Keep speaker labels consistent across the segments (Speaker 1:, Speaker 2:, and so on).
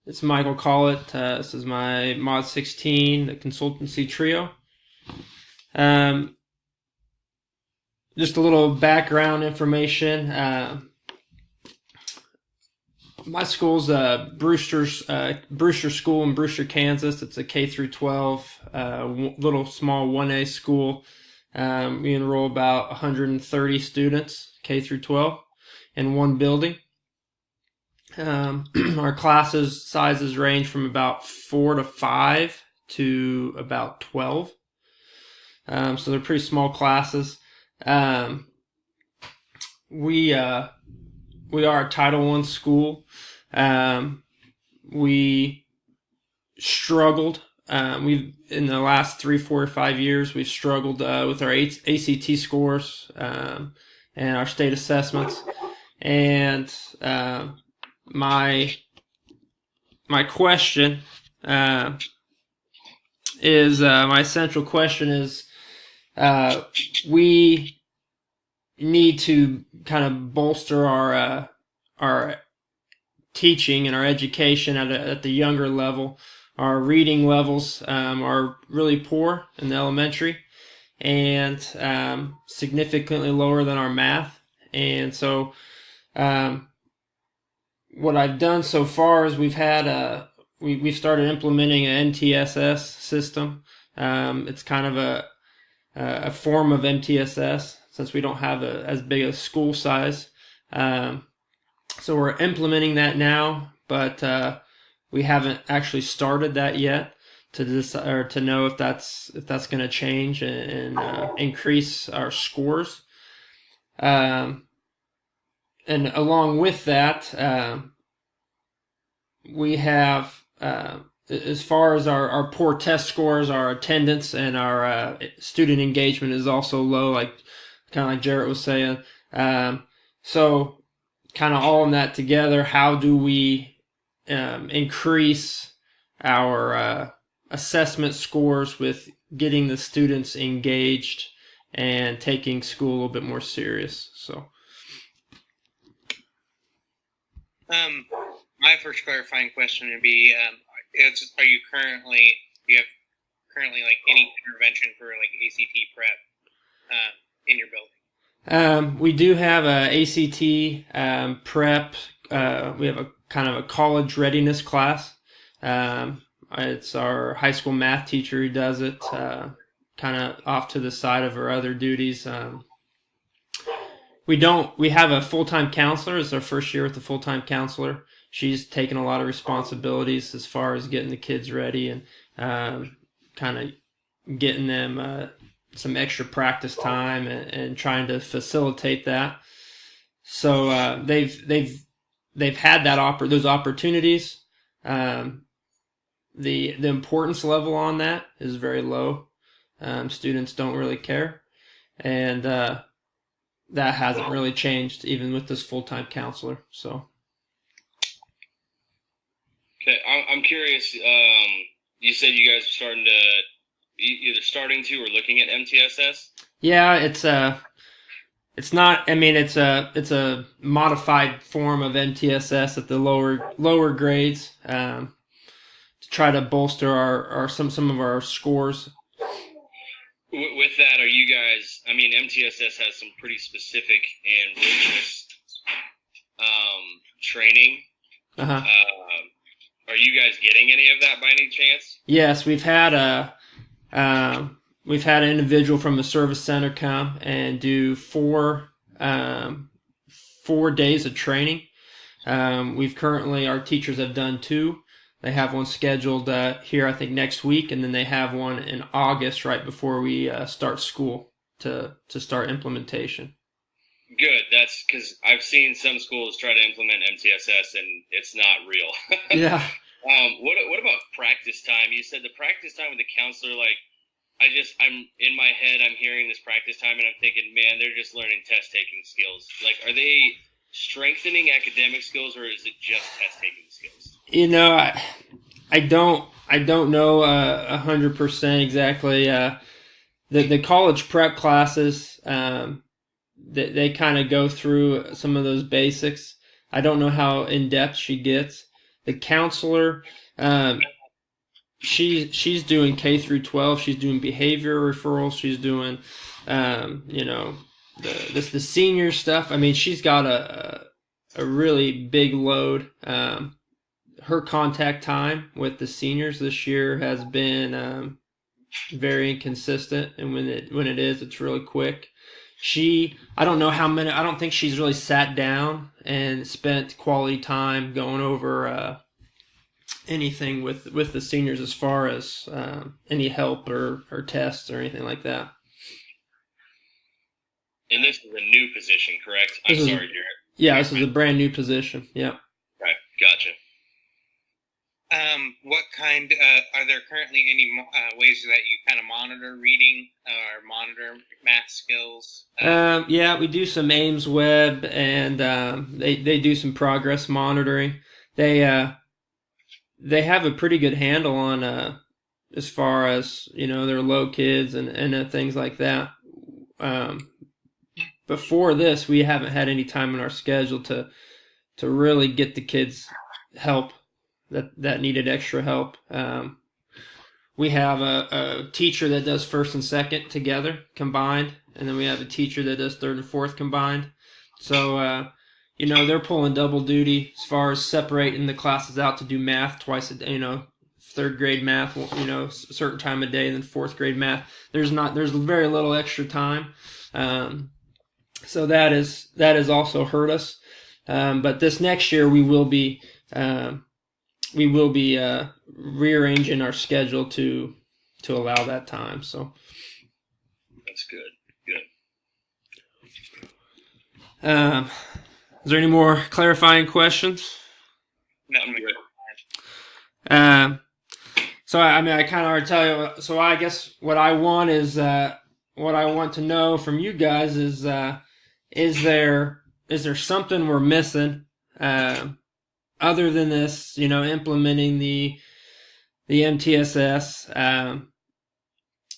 Speaker 1: It's Michael Collett. This is my Mod 16, the Consultancy Trio. Um, just a little background information. My school's Brewster School in Brewster, Kansas. It's a K through 12, little small 1A school. We enroll about 130 students, K through 12, in one building. Our classes sizes range from about 4 to 5 to about 12. So they're pretty small classes. We are a Title I school. We struggled. We've in the last 3, 4, or 5 years, we've struggled with our ACT scores and our state assessments. And my question is my central question is we need to kind of bolster our teaching and our education at the younger level. Our reading levels are really poor in the elementary and significantly lower than our math. And so what I've done so far is we've started implementing an MTSS system. It's kind of a form of MTSS since we don't have as big a school size. So we're implementing that now, but we haven't actually started that yet to decide or to know if that's going to change and increase our scores. And along with that, we have, as far as our poor test scores, our attendance and our student engagement is also low, kind of like Jarrett was saying. So kind of all in that together, how do we increase our assessment scores with getting the students engaged and taking school a little bit more serious? So.
Speaker 2: My first clarifying question would be: do you have currently like any intervention for like ACT prep in your building?
Speaker 1: We do have a ACT prep. We have a kind of a college readiness class. It's our high school math teacher who does it, kind of off to the side of her other duties. We have a full-time counselor. It's our first year with a full-time counselor. She's taken a lot of responsibilities as far as getting the kids ready and kind of getting them some extra practice time and trying to facilitate that. So they've had those opportunities. The importance level on that is very low. Students don't really care, and that hasn't really changed even with this full-time counselor. So.
Speaker 3: Okay, I'm curious. You said you guys are either starting to or looking at MTSS.
Speaker 1: Yeah, it's not. I mean, it's a modified form of MTSS at the lower grades to try to bolster our some of our scores.
Speaker 3: With that, are you guys? I mean, MTSS has some pretty specific and rigorous training.
Speaker 1: Uh-huh.
Speaker 3: Are you guys getting any of that by any chance?
Speaker 1: Yes, we've had an individual from the service center come and do 4 days of training. Our teachers have done 2. They have one scheduled here, I think, next week, and then they have one in August right before we start school to start implementation.
Speaker 3: Good. That's because I've seen some schools try to implement MTSS and it's not real.
Speaker 1: Yeah.
Speaker 3: What about practice time? You said the practice time with the counselor, I'm in my head, I'm hearing this practice time and I'm thinking, man, they're just learning test taking skills. Like, are they strengthening academic skills or is it just test taking skills?
Speaker 1: You know, I don't know 100% exactly. The college prep classes, they kind of go through some of those basics. I don't know how in depth she gets. the counselor, she's doing K through 12. She's doing behavior referrals. She's doing, the senior stuff. I mean, she's got a really big load. Her contact time with the seniors this year has been very inconsistent, and when it is, it's really quick. I don't know how many. I don't think she's really sat down and spent quality time going over anything with the seniors as far as any help or tests or anything like that.
Speaker 3: And this is a new position, correct? I'm sorry, Jared.
Speaker 1: Yeah, this is a brand new position. Yeah.
Speaker 3: Right, gotcha.
Speaker 2: What kind, are there currently any ways that you kind of monitor reading or monitor math skills?
Speaker 1: Yeah, we do some Ames Web, and they do some progress monitoring. They have a pretty good handle on as far as, their low kids and things like that. Before this, we haven't had any time in our schedule to really get the kids help that needed extra help. We have a teacher that does first and second together combined, and then we have a teacher that does third and fourth combined. So, they're pulling double duty as far as separating the classes out to do math twice a day, third grade math, a certain time of day, and then fourth grade math. There's very little extra time. So that has also hurt us. But this next year we will be rearranging our schedule to allow that time. So
Speaker 3: that's good.
Speaker 1: Is there any more clarifying questions?
Speaker 2: No.
Speaker 1: So I kind of already tell you. So I guess what I want to know from you guys is there something we're missing other than this, implementing the MTSS?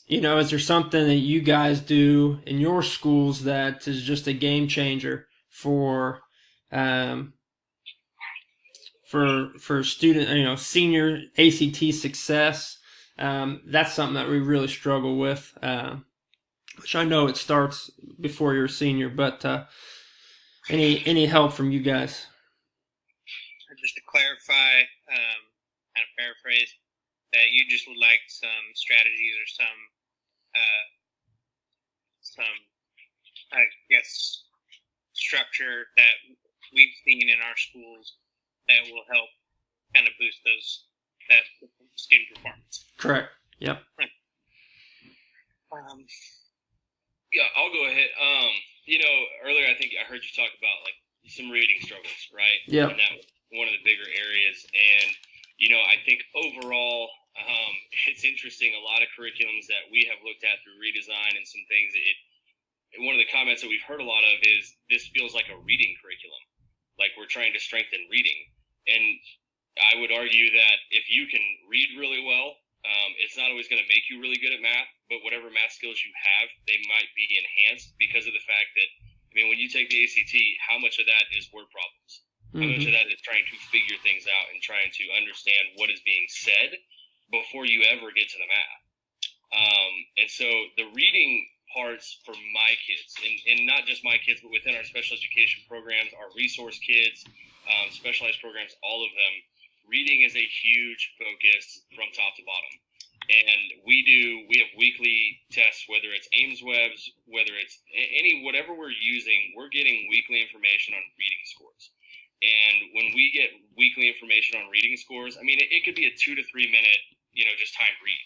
Speaker 1: Is there something that you guys do in your schools that is just a game changer for student, senior ACT success? That's something that we really struggle with, which I know it starts before you're a senior, but any help from you guys?
Speaker 2: Just to clarify, kind of paraphrase, that you just would like some strategies or some I guess, structure that we've seen in our schools that will help kind of boost that student performance.
Speaker 1: Correct. Yep.
Speaker 3: Yeah, I'll go ahead. Earlier I think I heard you talk about like some reading struggles, right?
Speaker 1: Yeah.
Speaker 3: And that was one of the bigger areas. And, I think overall, it's interesting. A lot of curriculums that we have looked at through redesign and some things, one of the comments that we've heard a lot of is this feels like a reading curriculum. Like we're trying to strengthen reading. And I would argue that if you can read really well, it's not always going to make you really good at math, but whatever math skills you have, they might be enhanced because of the fact that, when you take the ACT, how much of that is word problems? How much of that is trying to figure things out and trying to understand what is being said before you ever get to the math? And so the reading parts for my kids, and not just my kids, but within our special education programs, our resource kids, specialized programs, all of them, reading is a huge focus from top to bottom. And we have weekly tests, whether it's Ames Webs, whether it's whatever we're using, we're getting weekly information on reading scores. And when we get weekly information on reading scores, it could be a 2 to 3 minute, just time read.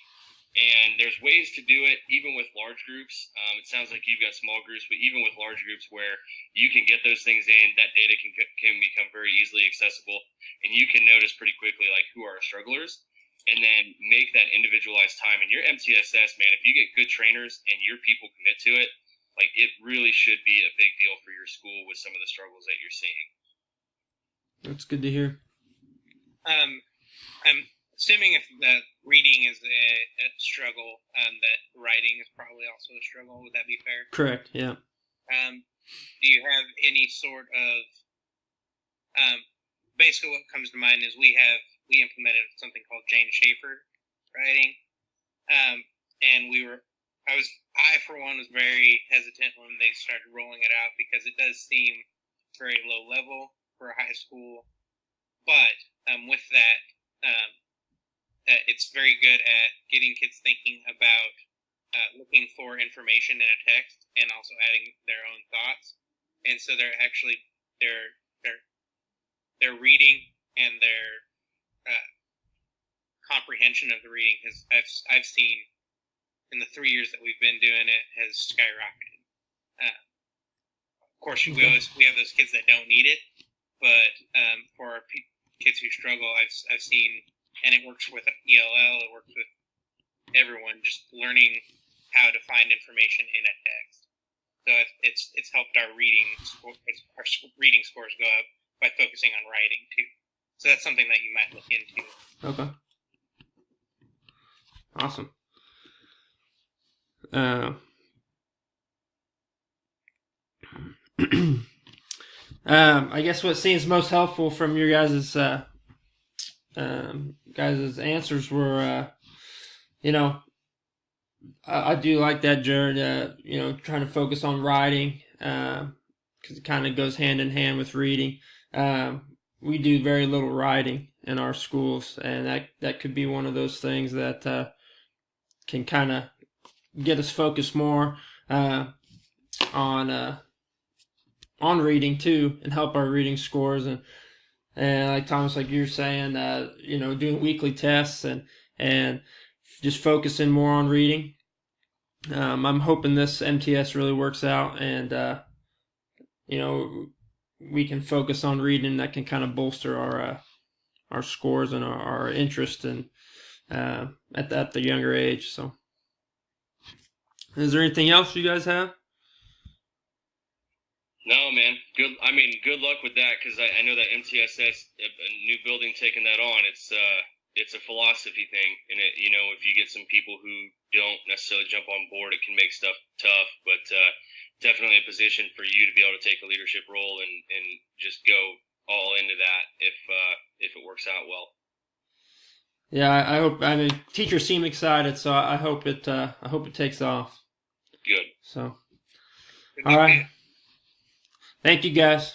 Speaker 3: And there's ways to do it, even with large groups. It sounds like you've got small groups, but even with large groups where you can get those things in, that data can become very easily accessible. And you can notice pretty quickly, like, who are our strugglers, and then make that individualized time. And your MTSS, man, if you get good trainers and your people commit to it, like, it really should be a big deal for your school with some of the struggles that you're seeing.
Speaker 1: That's good to hear.
Speaker 2: I'm assuming if the reading is a struggle, that writing is probably also a struggle. Would that be fair?
Speaker 1: Correct, yeah.
Speaker 2: Do you have any sort of basically what comes to mind is we implemented something called Jane Schaefer writing, and I for one was very hesitant when they started rolling it out because it does seem very low level for a high school, but with that, it's very good at getting kids thinking about looking for information in a text and also adding their own thoughts, and so they're actually their reading and their comprehension of the reading I've seen in the 3 years that we've been doing it has skyrocketed. Of course, we have those kids that don't need it, but for our kids who struggle, I've seen, and it works with ELL, it works with everyone, just learning how to find information in a text. So it's helped our reading scores go up by focusing on writing too. So that's something that you might look into.
Speaker 1: Okay. Awesome. I guess what seems most helpful from your guys' answers were, I do like that, Jared. Trying to focus on writing because it kind of goes hand in hand with reading. We do very little writing in our schools, and that could be one of those things that can kind of get us focused more on reading too, and help our reading scores. And like Thomas, like you're saying, doing weekly tests and just focusing more on reading. I'm hoping this MTS really works out, and we can focus on reading. That can kind of bolster our scores and our interest in at the younger age. So, is there anything else you guys have?
Speaker 3: No, man. Good luck with that, because I know that MTSS, a new building taking that on, it's a philosophy thing, and if you get some people who don't necessarily jump on board, it can make stuff tough. But definitely a position for you to be able to take a leadership role and just go all into that if it works out well.
Speaker 1: Yeah, I hope. Teachers seem excited, so I hope it takes off.
Speaker 3: Good.
Speaker 1: So, all right. Thank you, guys.